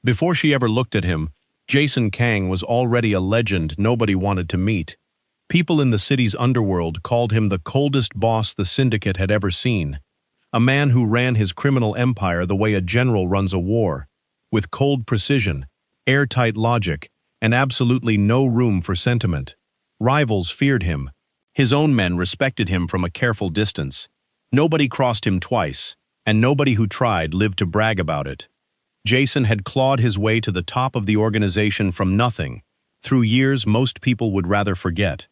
Before she ever looked at him, Jason Kang was already a legend nobody wanted to meet. People in the city's underworld called him the coldest boss the syndicate had ever seen. A man who ran his criminal empire the way a general runs a war, with cold precision, airtight logic, and absolutely no room for sentiment. Rivals feared him. His own men respected him from a careful distance. Nobody crossed him twice, and nobody who tried lived to brag about it. Jason had clawed his way to the top of the organization from nothing, through years most people would rather forget.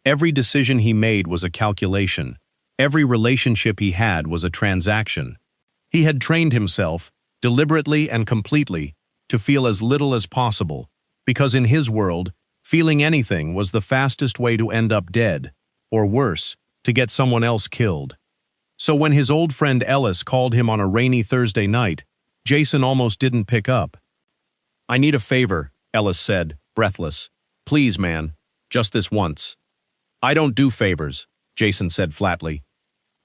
Every decision he made was a calculation. Every relationship he had was a transaction. He had trained himself, deliberately and completely, to feel as little as possible, because in his world, feeling anything was the fastest way to end up dead, or worse, to get someone else killed. So when his old friend Ellis called him on a rainy Thursday night, Jason almost didn't pick up. "I need a favor," Ellis said, breathless. "Please, man, just this once." "I don't do favors," Jason said flatly.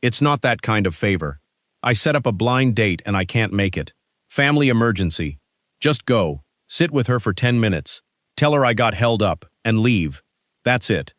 "It's not that kind of favor. I set up a blind date and I can't make it. Family emergency. Just go, sit with her for 10 minutes, tell her I got held up, and leave. That's it."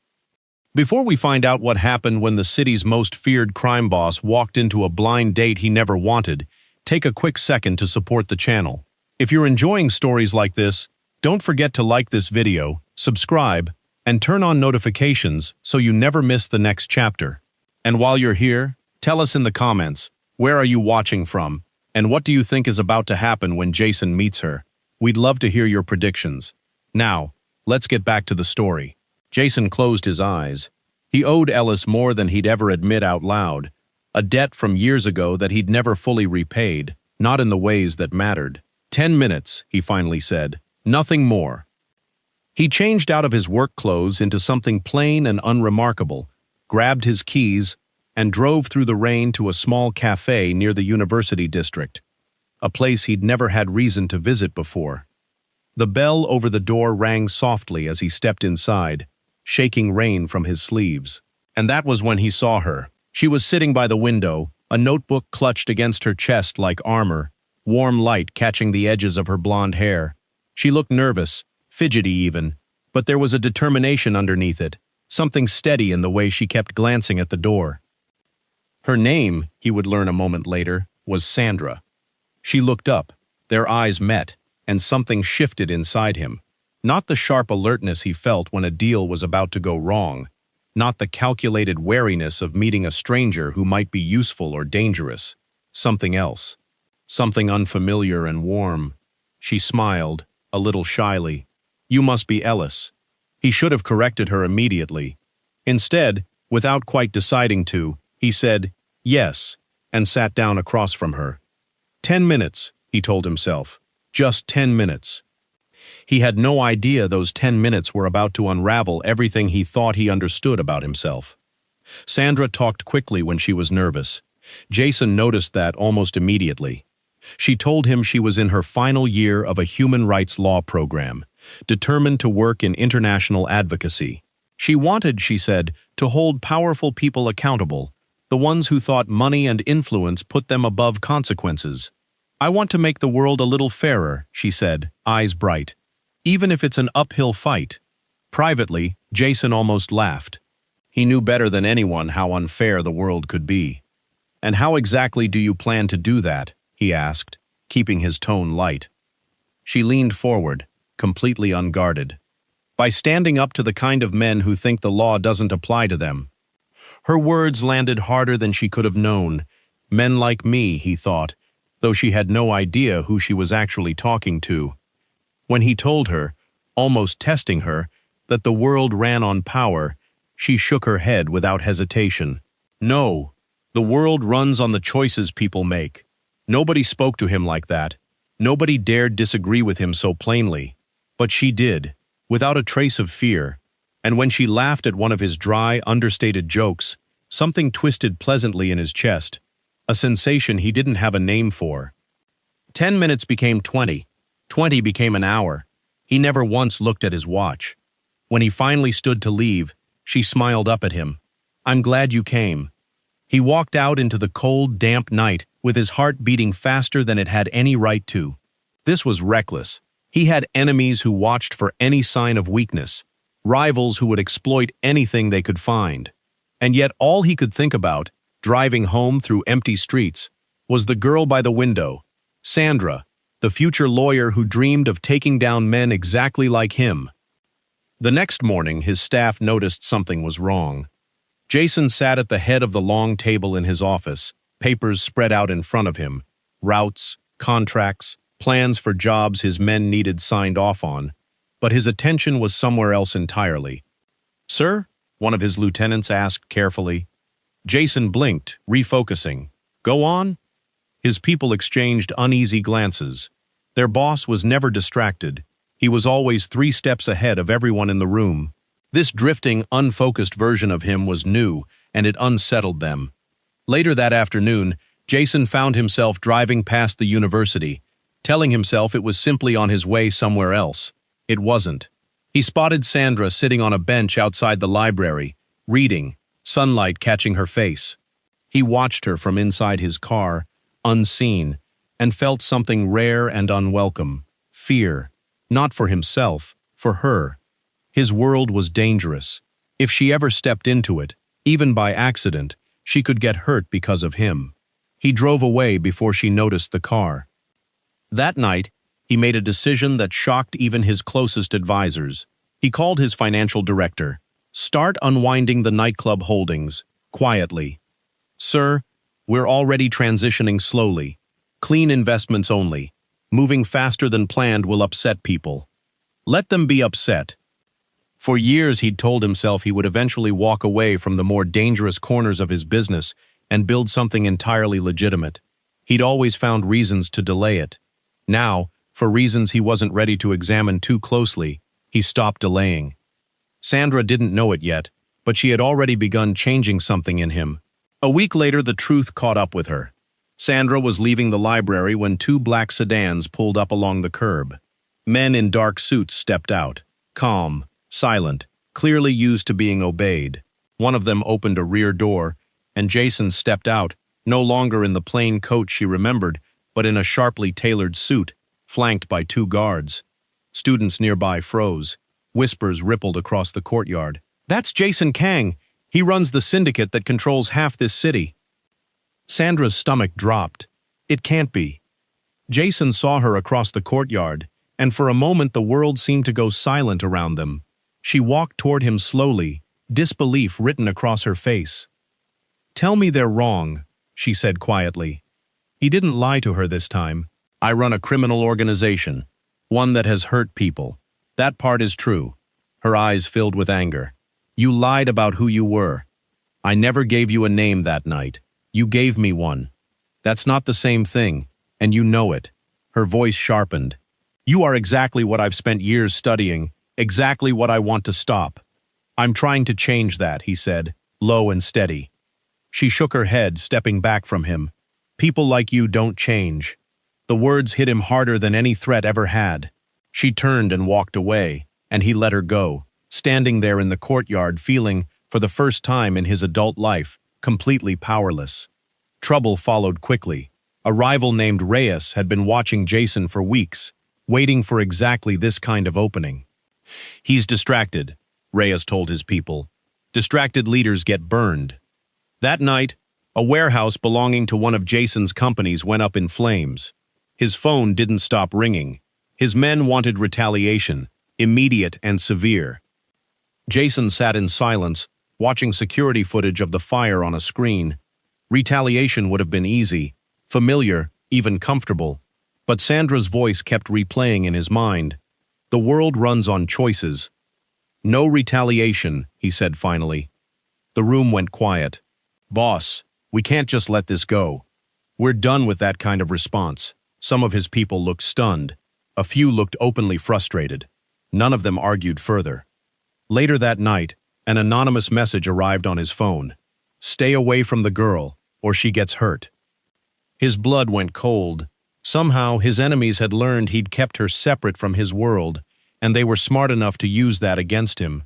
Before we find out what happened when the city's most feared crime boss walked into a blind date he never wanted, take a quick second to support the channel. If you're enjoying stories like this, don't forget to like this video, subscribe, and turn on notifications so you never miss the next chapter. And while you're here, tell us in the comments, where are you watching from, and what do you think is about to happen when Jason meets her? We'd love to hear your predictions. Now, let's get back to the story. Jason closed his eyes. He owed Ellis more than he'd ever admit out loud, a debt from years ago that he'd never fully repaid, not in the ways that mattered. 10 minutes, he finally said. Nothing more. He changed out of his work clothes into something plain and unremarkable, grabbed his keys, and drove through the rain to a small cafe near the University District, a place he'd never had reason to visit before. The bell over the door rang softly as he stepped inside, shaking rain from his sleeves. And that was when he saw her. She was sitting by the window, a notebook clutched against her chest like armor, warm light catching the edges of her blonde hair. She looked nervous, fidgety even, but there was a determination underneath it, something steady in the way she kept glancing at the door. Her name, he would learn a moment later, was Sandra. She looked up, their eyes met, and something shifted inside him. Not the sharp alertness he felt when a deal was about to go wrong, not the calculated wariness of meeting a stranger who might be useful or dangerous. Something else. Something unfamiliar and warm. She smiled, a little shyly. "You must be Ellis." He should have corrected her immediately. Instead, without quite deciding to, he said, "Yes," and sat down across from her. 10 minutes, he told himself. Just 10 minutes. He had no idea those 10 minutes were about to unravel everything he thought he understood about himself. Sandra talked quickly when she was nervous. Jason noticed that almost immediately. She told him she was in her final year of a human rights law program, determined to work in international advocacy. She wanted, she said, to hold powerful people accountable, the ones who thought money and influence put them above consequences. "I want to make the world a little fairer," she said, eyes bright. "Even if it's an uphill fight." Privately, Jason almost laughed. He knew better than anyone how unfair the world could be. "And how exactly do you plan to do that?" he asked, keeping his tone light. She leaned forward, completely unguarded. "By standing up to the kind of men who think the law doesn't apply to them." Her words landed harder than she could have known. Men like me, he thought, though she had no idea who she was actually talking to. When he told her, almost testing her, that the world ran on power, she shook her head without hesitation. "No, the world runs on the choices people make." Nobody spoke to him like that. Nobody dared disagree with him so plainly. But she did, without a trace of fear. And when she laughed at one of his dry, understated jokes, something twisted pleasantly in his chest, a sensation he didn't have a name for. 10 minutes became 20. 20 became an hour. He never once looked at his watch. When he finally stood to leave, she smiled up at him. "I'm glad you came." He walked out into the cold, damp night with his heart beating faster than it had any right to. This was reckless. He had enemies who watched for any sign of weakness, rivals who would exploit anything they could find. And yet all he could think about, driving home through empty streets, was the girl by the window, Sandra, the future lawyer who dreamed of taking down men exactly like him. The next morning, his staff noticed something was wrong. Jason sat at the head of the long table in his office, papers spread out in front of him, routes, contracts, plans for jobs his men needed signed off on, but his attention was somewhere else entirely. "Sir?" one of his lieutenants asked carefully. Jason blinked, refocusing. "Go on?" His people exchanged uneasy glances. Their boss was never distracted. He was always 3 steps ahead of everyone in the room. This drifting, unfocused version of him was new, and it unsettled them. Later that afternoon, Jason found himself driving past the university, telling himself it was simply on his way somewhere else. It wasn't. He spotted Sandra sitting on a bench outside the library, reading, sunlight catching her face. He watched her from inside his car, unseen, and felt something rare and unwelcome: fear. Not for himself, for her. His world was dangerous. If she ever stepped into it, even by accident, she could get hurt because of him. He drove away before she noticed the car. That night, he made a decision that shocked even his closest advisors. He called his financial director. "Start unwinding the nightclub holdings, quietly. Sir, we're already transitioning slowly. Clean investments only. Moving faster than planned will upset people. Let them be upset." For years he'd told himself he would eventually walk away from the more dangerous corners of his business and build something entirely legitimate. He'd always found reasons to delay it. Now, for reasons he wasn't ready to examine too closely, he stopped delaying. Sandra didn't know it yet, but she had already begun changing something in him. A week later, the truth caught up with her. Sandra was leaving the library when 2 black sedans pulled up along the curb. Men in dark suits stepped out, calm, silent, clearly used to being obeyed. One of them opened a rear door, and Jason stepped out, no longer in the plain coat she remembered, but in a sharply tailored suit, flanked by 2 guards. Students nearby froze. Whispers rippled across the courtyard. "That's Jason Kang. He runs the syndicate that controls half this city." Sandra's stomach dropped. It can't be. Jason saw her across the courtyard, and for a moment the world seemed to go silent around them. She walked toward him slowly, disbelief written across her face. "Tell me they're wrong," she said quietly. He didn't lie to her this time. "I run a criminal organization, one that has hurt people. That part is true." Her eyes filled with anger. "You lied about who you were. I never gave you a name that night. You gave me one. That's not the same thing, and you know it." Her voice sharpened. "You are exactly what I've spent years studying, exactly what I want to stop." "I'm trying to change that," he said, low and steady. She shook her head, stepping back from him. "People like you don't change." The words hit him harder than any threat ever had. She turned and walked away, and he let her go, standing there in the courtyard feeling, for the first time in his adult life, completely powerless. Trouble followed quickly. A rival named Reyes had been watching Jason for weeks, waiting for exactly this kind of opening. "He's distracted," Reyes told his people. "Distracted leaders get burned." That night, a warehouse belonging to one of Jason's companies went up in flames. His phone didn't stop ringing. His men wanted retaliation, immediate and severe. Jason sat in silence, watching security footage of the fire on a screen. Retaliation would have been easy, familiar, even comfortable. But Sandra's voice kept replaying in his mind. "The world runs on choices." "No retaliation," he said finally. The room went quiet. "Boss, we can't just let this go. We're done with that kind of response." Some of his people looked stunned. A few looked openly frustrated. None of them argued further. Later that night, an anonymous message arrived on his phone. "Stay away from the girl, or she gets hurt." His blood went cold. Somehow, his enemies had learned he'd kept her separate from his world, and they were smart enough to use that against him.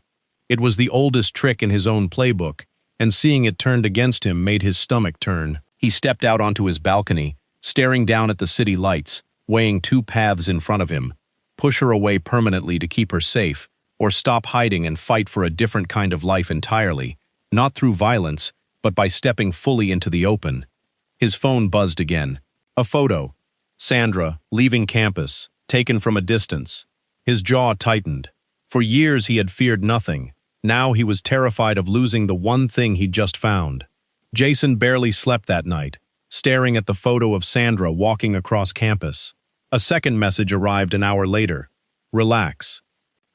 It was the oldest trick in his own playbook, and seeing it turned against him made his stomach turn. He stepped out onto his balcony, staring down at the city lights, weighing two paths in front of him: push her away permanently to keep her safe, or stop hiding and fight for a different kind of life entirely, not through violence, but by stepping fully into the open. His phone buzzed again. A photo. Sandra, leaving campus, taken from a distance. His jaw tightened. For years he had feared nothing. Now he was terrified of losing the one thing he'd just found. Jason barely slept that night, staring at the photo of Sandra walking across campus. A second message arrived an hour later. Relax.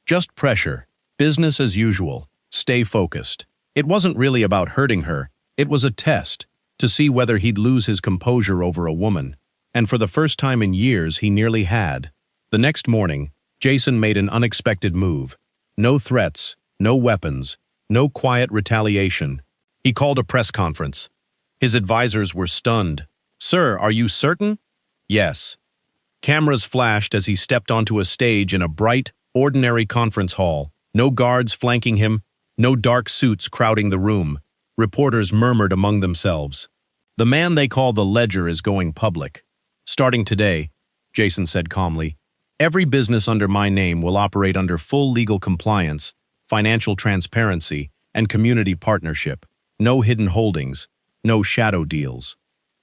Just pressure. Business as usual. Stay focused. It wasn't really about hurting her. It was a test, to see whether he'd lose his composure over a woman. And for the first time in years, he nearly had. The next morning, Jason made an unexpected move. No threats, no weapons, no quiet retaliation. He called a press conference. His advisors were stunned. "Sir, are you certain?" "Yes." Cameras flashed as he stepped onto a stage in a bright, ordinary conference hall. No guards flanking him, no dark suits crowding the room. Reporters murmured among themselves. "The man they call the Ledger is going public. Starting today," Jason said calmly, "every business under my name will operate under full legal compliance, financial transparency, and community partnership. No hidden holdings, no shadow deals."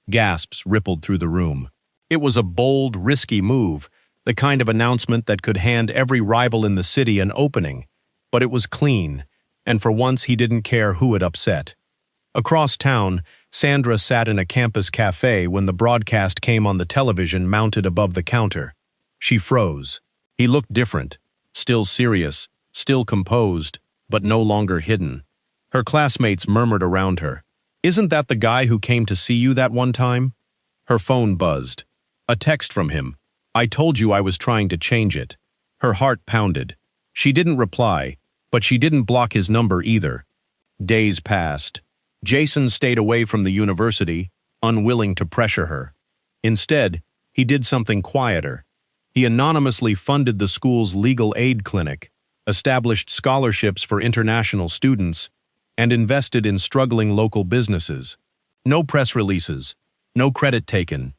Gasps rippled through the room. It was a bold, risky move, the kind of announcement that could hand every rival in the city an opening. But it was clean, and for once he didn't care who it upset. Across town, Sandra sat in a campus cafe when the broadcast came on the television mounted above the counter. She froze. He looked different, still serious, still composed, but no longer hidden. Her classmates murmured around her. "Isn't that the guy who came to see you that one time?" Her phone buzzed. A text from him. "I told you I was trying to change it." Her heart pounded. She didn't reply, but she didn't block his number either. Days passed. Jason stayed away from the university, unwilling to pressure her. Instead, he did something quieter. He anonymously funded the school's legal aid clinic, established scholarships for international students, and invested in struggling local businesses. No press releases, no credit taken.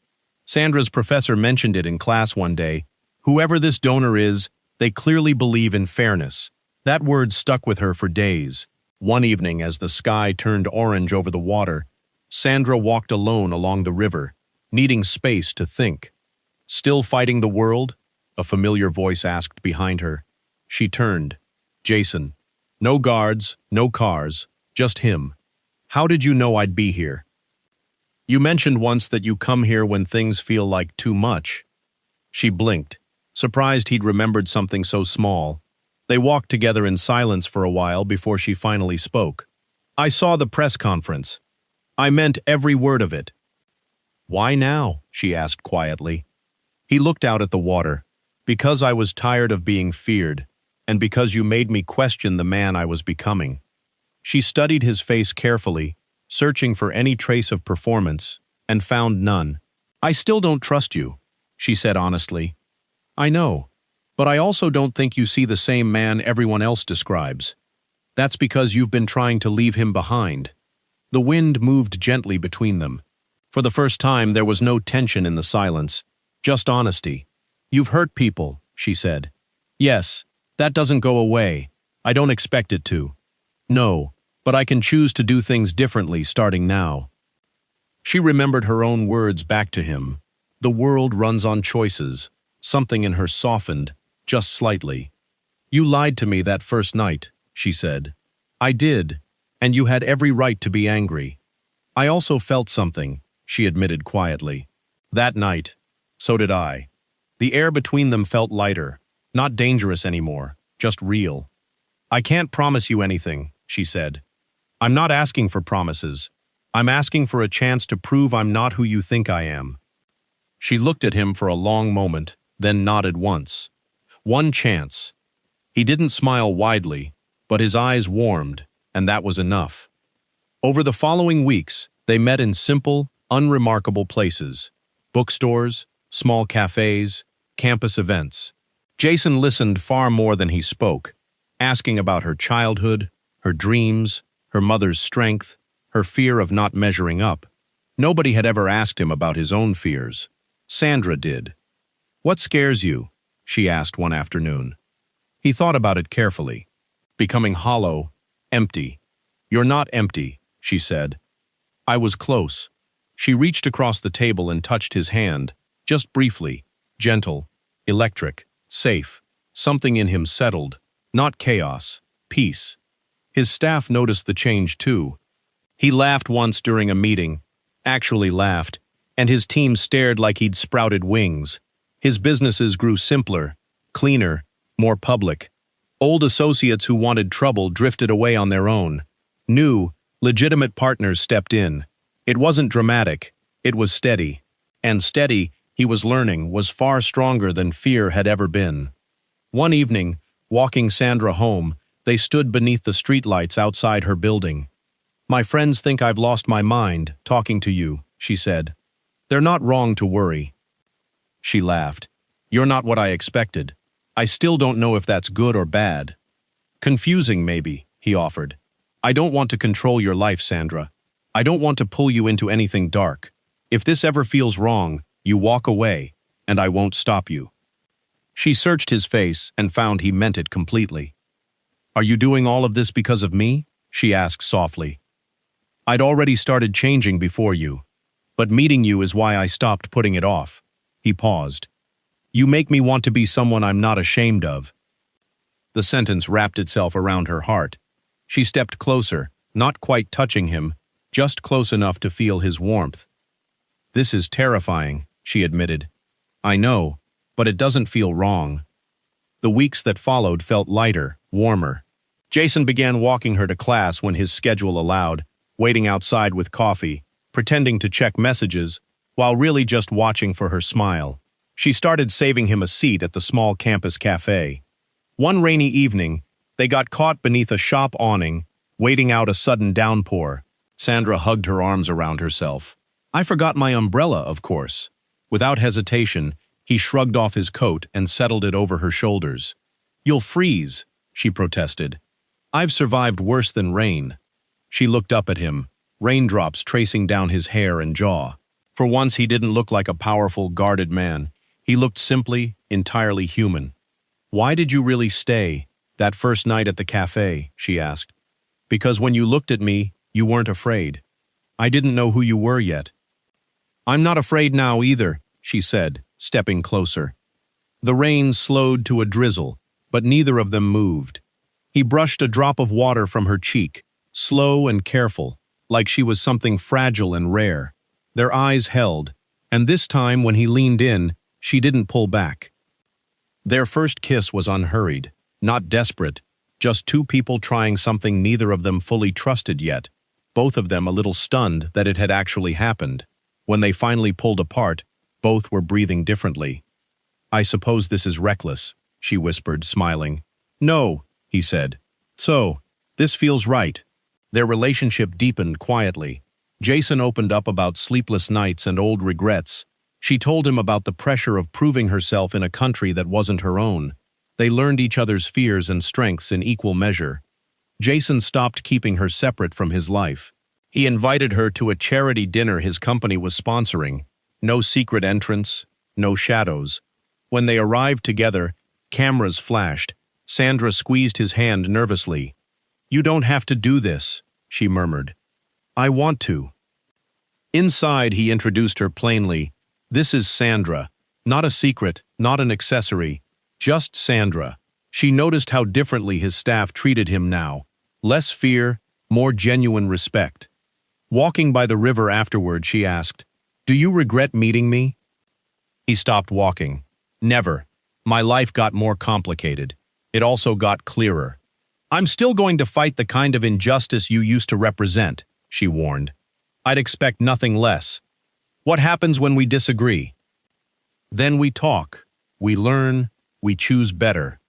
Sandra's professor mentioned it in class one day. Whoever this donor is, they clearly believe in fairness. That word stuck with her for days. One evening, as the sky turned orange over the water, Sandra walked alone along the river, needing space to think. "Still fighting the world?" a familiar voice asked behind her. She turned. "Jason. No guards, no cars, just him. How did you know I'd be here?" "You mentioned once that you come here when things feel like too much." She blinked, surprised he'd remembered something so small. They walked together in silence for a while before she finally spoke. "I saw the press conference. I meant every word of it." "Why now?" she asked quietly. He looked out at the water. "Because I was tired of being feared, and because you made me question the man I was becoming." She studied his face carefully, searching for any trace of performance, and found none. "I still don't trust you," she said honestly. "I know. But I also don't think you see the same man everyone else describes. That's because you've been trying to leave him behind." The wind moved gently between them. For the first time, there was no tension in the silence, just honesty. "You've hurt people," she said. "Yes, that doesn't go away. I don't expect it to." "No, but I can choose to do things differently starting now." She remembered her own words back to him. The world runs on choices. Something in her softened, just slightly. "You lied to me that first night," she said. "I did, and you had every right to be angry." "I also felt something," she admitted quietly. "That night, so did I." The air between them felt lighter, not dangerous anymore, just real. "I can't promise you anything," she said. "I'm not asking for promises. I'm asking for a chance to prove I'm not who you think I am." She looked at him for a long moment, then nodded once. One chance. He didn't smile widely, but his eyes warmed, and that was enough. Over the following weeks, they met in simple, unremarkable places: bookstores, small cafes, campus events. Jason listened far more than he spoke, asking about her childhood, her dreams, her mother's strength, her fear of not measuring up. Nobody had ever asked him about his own fears. Sandra did. "What scares you?" she asked one afternoon. He thought about it carefully. "Becoming hollow, empty." "You're not empty," she said. "I was close." She reached across the table and touched his hand, just briefly, gentle, electric, safe. Something in him settled, not chaos, peace. His staff noticed the change too. He laughed once during a meeting, actually laughed, and his team stared like he'd sprouted wings. His businesses grew simpler, cleaner, more public. Old associates who wanted trouble drifted away on their own. New, legitimate partners stepped in. It wasn't dramatic, it was steady. And steady, he was learning, was far stronger than fear had ever been. One evening, walking Sandra home, they stood beneath the streetlights outside her building. "My friends think I've lost my mind, talking to you," she said. "They're not wrong to worry." She laughed. "You're not what I expected. I still don't know if that's good or bad." "Confusing, maybe," he offered. "I don't want to control your life, Sandra. I don't want to pull you into anything dark. If this ever feels wrong, you walk away, and I won't stop you." She searched his face and found he meant it completely. "Are you doing all of this because of me?" she asked softly. "I'd already started changing before you, but meeting you is why I stopped putting it off." He paused. "You make me want to be someone I'm not ashamed of." The sentence wrapped itself around her heart. She stepped closer, not quite touching him, just close enough to feel his warmth. "This is terrifying," she admitted. "I know, but it doesn't feel wrong." The weeks that followed felt lighter, warmer. Jason began walking her to class when his schedule allowed, waiting outside with coffee, pretending to check messages, while really just watching for her smile. She started saving him a seat at the small campus cafe. One rainy evening, they got caught beneath a shop awning, waiting out a sudden downpour. Sandra hugged her arms around herself. "I forgot my umbrella, of course." Without hesitation, he shrugged off his coat and settled it over her shoulders. "You'll freeze," she protested. "I've survived worse than rain." She looked up at him, raindrops tracing down his hair and jaw. For once he didn't look like a powerful, guarded man. He looked simply, entirely human. "Why did you really stay, that first night at the cafe?" she asked. "Because when you looked at me, you weren't afraid. I didn't know who you were yet." "I'm not afraid now either," she said, stepping closer. The rain slowed to a drizzle, but neither of them moved. He brushed a drop of water from her cheek, slow and careful, like she was something fragile and rare. Their eyes held, and this time when he leaned in, she didn't pull back. Their first kiss was unhurried, not desperate, just two people trying something neither of them fully trusted yet, both of them a little stunned that it had actually happened. When they finally pulled apart, both were breathing differently. "I suppose this is reckless," she whispered, smiling. "No," he said. "So, this feels right." Their relationship deepened quietly. Jason opened up about sleepless nights and old regrets. She told him about the pressure of proving herself in a country that wasn't her own. They learned each other's fears and strengths in equal measure. Jason stopped keeping her separate from his life. He invited her to a charity dinner his company was sponsoring. No secret entrance, no shadows. When they arrived together, cameras flashed. Sandra squeezed his hand nervously. "You don't have to do this," she murmured. "I want to." Inside, he introduced her plainly. "This is Sandra. Not a secret, not an accessory. Just Sandra." She noticed how differently his staff treated him now. Less fear, more genuine respect. Walking by the river afterward, she asked, "Do you regret meeting me?" He stopped walking. "Never. My life got more complicated. It also got clearer. I'm still going to fight the kind of injustice you used to represent," she warned. "I'd expect nothing less. What happens when we disagree?" "Then we talk. We learn. We choose better."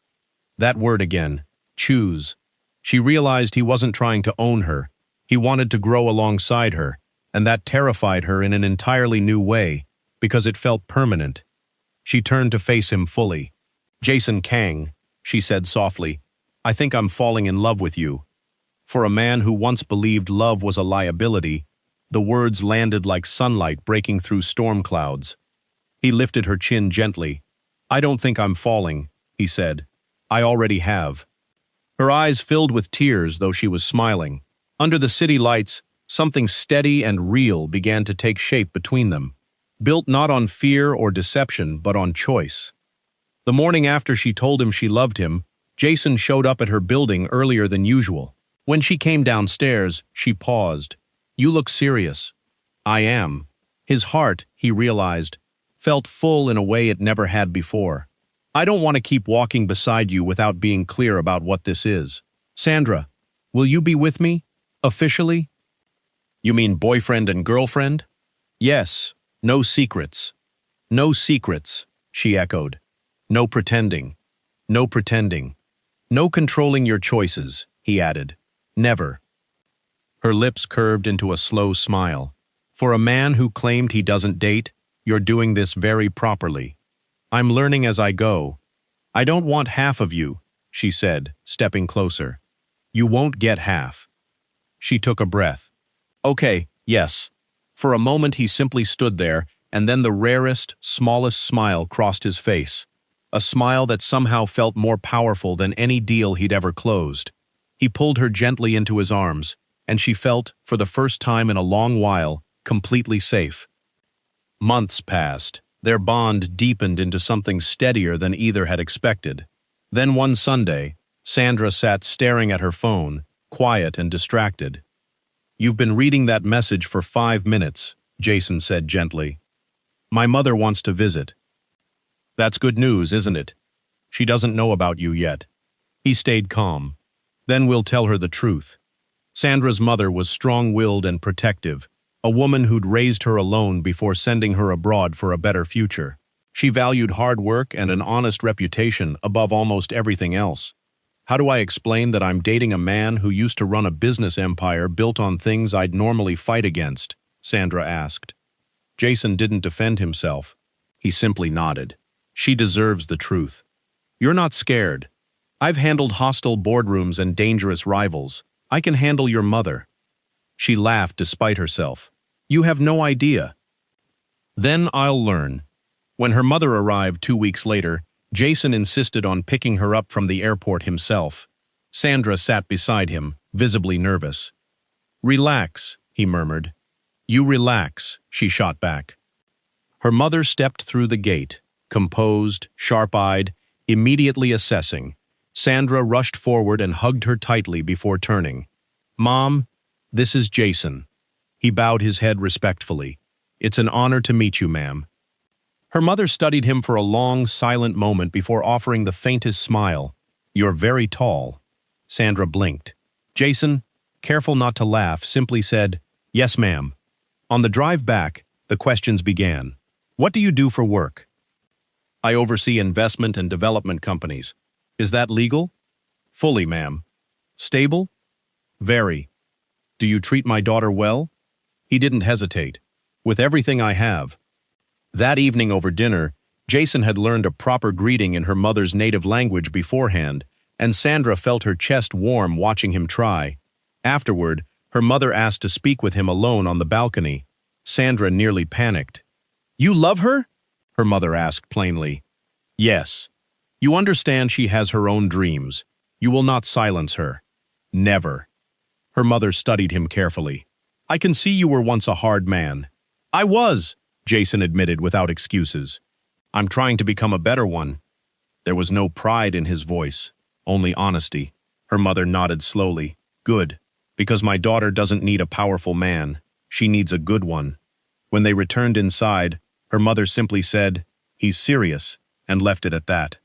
That word again, choose. She realized he wasn't trying to own her. He wanted to grow alongside her, and that terrified her in an entirely new way, because it felt permanent. She turned to face him fully. "Jason Kang," she said softly, "I think I'm falling in love with you." For a man who once believed love was a liability, the words landed like sunlight breaking through storm clouds. He lifted her chin gently. I don't think I'm falling, he said. I already have. Her eyes filled with tears, though she was smiling. Under the city lights, something steady and real began to take shape between them, built not on fear or deception, but on choice. The morning after she told him she loved him, Jason showed up at her building earlier than usual. When she came downstairs, she paused. You look serious. I am. His heart, he realized, felt full in a way it never had before. I don't want to keep walking beside you without being clear about what this is. Sandra, will you be with me? Officially? You mean boyfriend and girlfriend? Yes. No secrets. No secrets, she echoed. No pretending. No pretending. No controlling your choices, he added. Never. Her lips curved into a slow smile. For a man who claimed he doesn't date, you're doing this very properly. I'm learning as I go. I don't want half of you, she said, stepping closer. You won't get half. She took a breath. Okay, yes. For a moment he simply stood there, and then the rarest, smallest smile crossed his face. A smile that somehow felt more powerful than any deal he'd ever closed. He pulled her gently into his arms, and she felt, for the first time in a long while, completely safe. Months passed. Their bond deepened into something steadier than either had expected. Then one Sunday, Sandra sat staring at her phone, quiet and distracted. You've been reading that message for 5 minutes, Jason said gently. My mother wants to visit. That's good news, isn't it? She doesn't know about you yet. He stayed calm. Then we'll tell her the truth. Sandra's mother was strong-willed and protective, a woman who'd raised her alone before sending her abroad for a better future. She valued hard work and an honest reputation above almost everything else. How do I explain that I'm dating a man who used to run a business empire built on things I'd normally fight against? Sandra asked. Jason didn't defend himself. He simply nodded. She deserves the truth. You're not scared. I've handled hostile boardrooms and dangerous rivals. I can handle your mother. She laughed despite herself. You have no idea. Then I'll learn. When her mother arrived 2 weeks later, Jason insisted on picking her up from the airport himself. Sandra sat beside him, visibly nervous. Relax, he murmured. You relax, she shot back. Her mother stepped through the gate, composed, sharp-eyed, immediately assessing. Sandra rushed forward and hugged her tightly before turning. Mom, this is Jason. He bowed his head respectfully. It's an honor to meet you, ma'am. Her mother studied him for a long, silent moment before offering the faintest smile. You're very tall. Sandra blinked. Jason, careful not to laugh, simply said, Yes, ma'am. On the drive back, the questions began. What do you do for work? I oversee investment and development companies. Is that legal? Fully, ma'am. Stable? Very. Do you treat my daughter well? He didn't hesitate. With everything I have. That evening over dinner, Jason had learned a proper greeting in her mother's native language beforehand, and Sandra felt her chest warm watching him try. Afterward, her mother asked to speak with him alone on the balcony. Sandra nearly panicked. You love her? Her mother asked plainly. Yes. You understand she has her own dreams. You will not silence her. Never. Her mother studied him carefully. I can see you were once a hard man. I was, Jason admitted without excuses. I'm trying to become a better one. There was no pride in his voice, only honesty. Her mother nodded slowly. Good, because my daughter doesn't need a powerful man. She needs a good one. When they returned inside, her mother simply said, He's serious, and left it at that.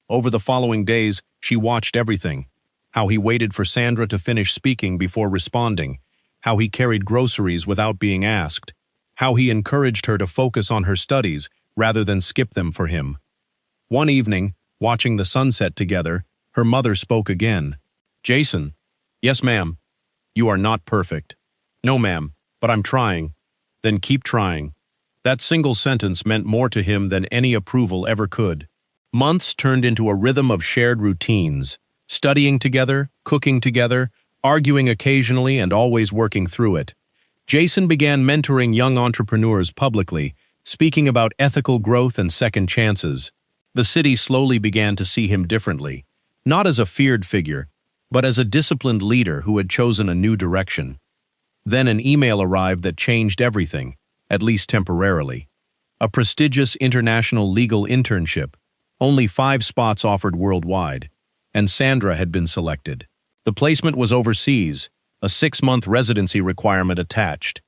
Over the following days, she watched everything. How he waited for Sandra to finish speaking before responding. How he carried groceries without being asked. How he encouraged her to focus on her studies rather than skip them for him. One evening, watching the sunset together, her mother spoke again. Jason. Yes, ma'am. You are not perfect. No, ma'am, but I'm trying. Then keep trying. That single sentence meant more to him than any approval ever could. Months turned into a rhythm of shared routines, studying together, cooking together, arguing occasionally and always working through it. Jason began mentoring young entrepreneurs publicly, speaking about ethical growth and second chances. The city slowly began to see him differently, not as a feared figure, but as a disciplined leader who had chosen a new direction. Then an email arrived that changed everything, at least temporarily. A prestigious international legal internship, only 5 spots offered worldwide, and Sandra had been selected. The placement was overseas, a 6-month residency requirement attached.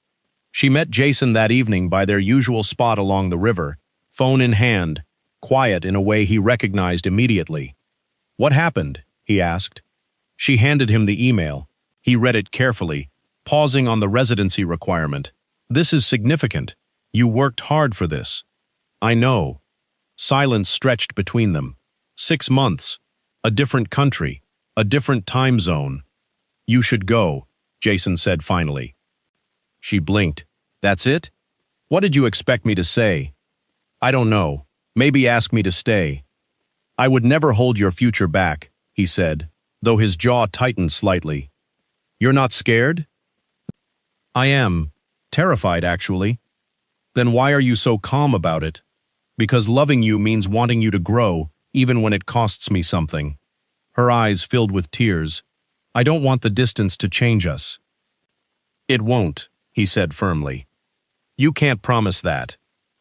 She met Jason that evening by their usual spot along the river, phone in hand, quiet in a way he recognized immediately. "What happened?" he asked. She handed him the email. He read it carefully, pausing on the residency requirement. "This is significant. You worked hard for this." "I know." Silence stretched between them. 6 months. A different country. A different time zone. "You should go," Jason said finally. She blinked. "That's it? What did you expect me to say?" "I don't know. Maybe ask me to stay." "I would never hold your future back," he said, though his jaw tightened slightly. "You're not scared?" "I am. Terrified, actually." "Then why are you so calm about it?" "Because loving you means wanting you to grow, even when it costs me something." Her eyes filled with tears. "I don't want the distance to change us." "It won't," he said firmly. "You can't promise that."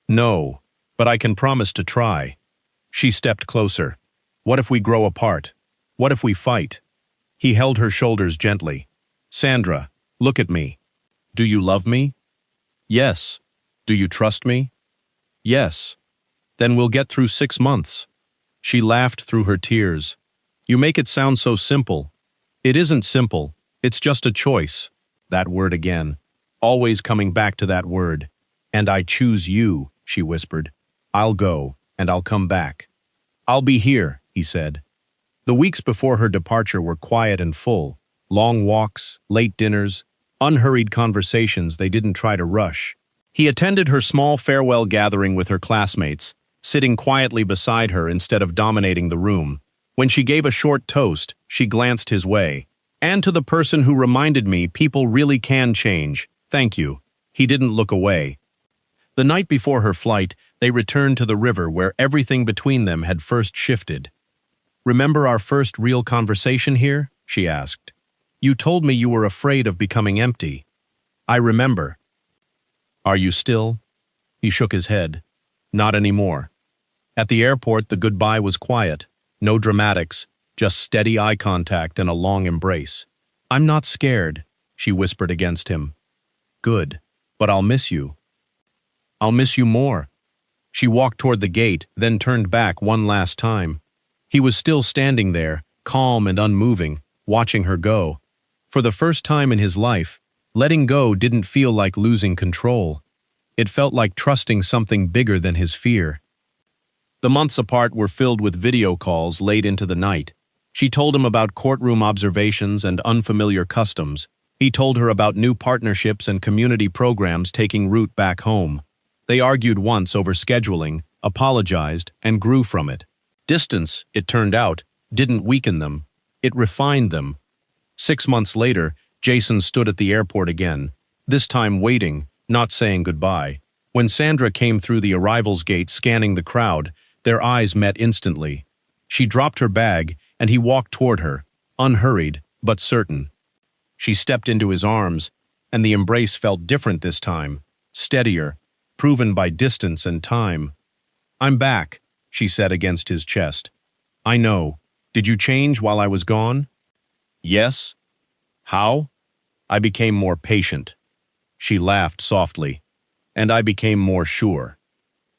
"No, but I can promise to try." She stepped closer. "What if we grow apart? What if we fight?" He held her shoulders gently. "Sandra, look at me. Do you love me?" "Yes." "Do you trust me?" "Yes." "Then we'll get through 6 months." She laughed through her tears. "You make it sound so simple." "It isn't simple. It's just a choice." That word again. Always coming back to that word. "And I choose you," she whispered. "I'll go, and I'll come back." "I'll be here," he said. The weeks before her departure were quiet and full. Long walks, late dinners, unhurried conversations they didn't try to rush. He attended her small farewell gathering with her classmates, sitting quietly beside her instead of dominating the room. When she gave a short toast, she glanced his way. "And to the person who reminded me people really can change, thank you." He didn't look away. The night before her flight, they returned to the river where everything between them had first shifted. "Remember our first real conversation here?" she asked. "You told me you were afraid of becoming empty." "I remember." "Are you still?" He shook his head. "Not anymore." At the airport, the goodbye was quiet. No dramatics, just steady eye contact and a long embrace. "I'm not scared," she whispered against him. "Good, but I'll miss you." "I'll miss you more." She walked toward the gate, then turned back one last time. He was still standing there, calm and unmoving, watching her go. For the first time in his life, letting go didn't feel like losing control. It felt like trusting something bigger than his fear. The months apart were filled with video calls late into the night. She told him about courtroom observations and unfamiliar customs. He told her about new partnerships and community programs taking root back home. They argued once over scheduling, apologized, and grew from it. Distance, it turned out, didn't weaken them. It refined them. 6 months later, Jason stood at the airport again, this time waiting, not saying goodbye. When Sandra came through the arrivals gate scanning the crowd, their eyes met instantly. She dropped her bag, and he walked toward her, unhurried, but certain. She stepped into his arms, and the embrace felt different this time, steadier, proven by distance and time. "I'm back," she said against his chest. "I know. Did you change while I was gone?" "Yes." "How?" "I became more patient." She laughed softly. "And I became more sure."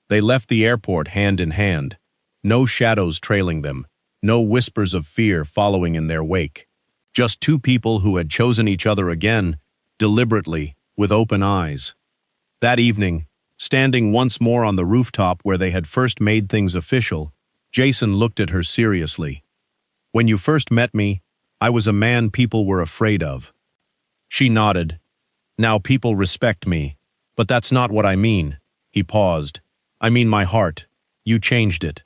They left the airport hand in hand, no shadows trailing them, no whispers of fear following in their wake. Just 2 people who had chosen each other again, deliberately, with open eyes. That evening, standing once more on the rooftop where they had first made things official, Jason looked at her seriously. "When you first met me, I was a man people were afraid of." She nodded. "Now people respect me, but that's not what I mean." He paused. "I mean my heart. You changed it."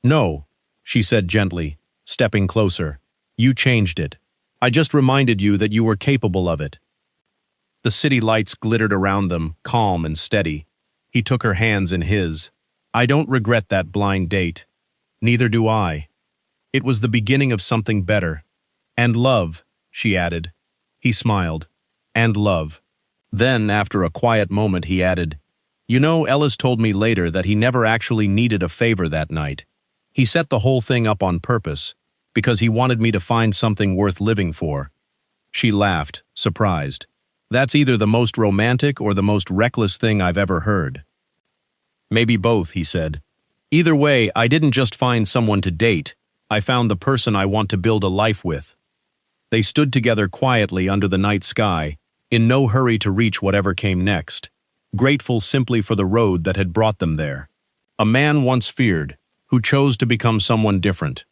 "No," she said gently, stepping closer. "You changed it. I just reminded you that you were capable of it." The city lights glittered around them, calm and steady. He took her hands in his. "I don't regret that blind date." Neither do I. It was the beginning of something better. And love, she added. He smiled. And love. Then, after a quiet moment, he added, You know, Ellis told me later that he never actually needed a favor that night. He set the whole thing up on purpose, because he wanted me to find something worth living for. She laughed, surprised. That's either the most romantic or the most reckless thing I've ever heard. Maybe both, he said. Either way, I didn't just find someone to date. I found the person I want to build a life with. They stood together quietly under the night sky, in no hurry to reach whatever came next, grateful simply for the road that had brought them there. A man once feared, who chose to become someone different.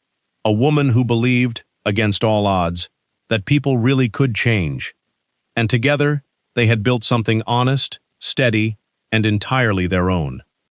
A woman who believed, against all odds, that people really could change. And together, they had built something honest, steady, and entirely their own.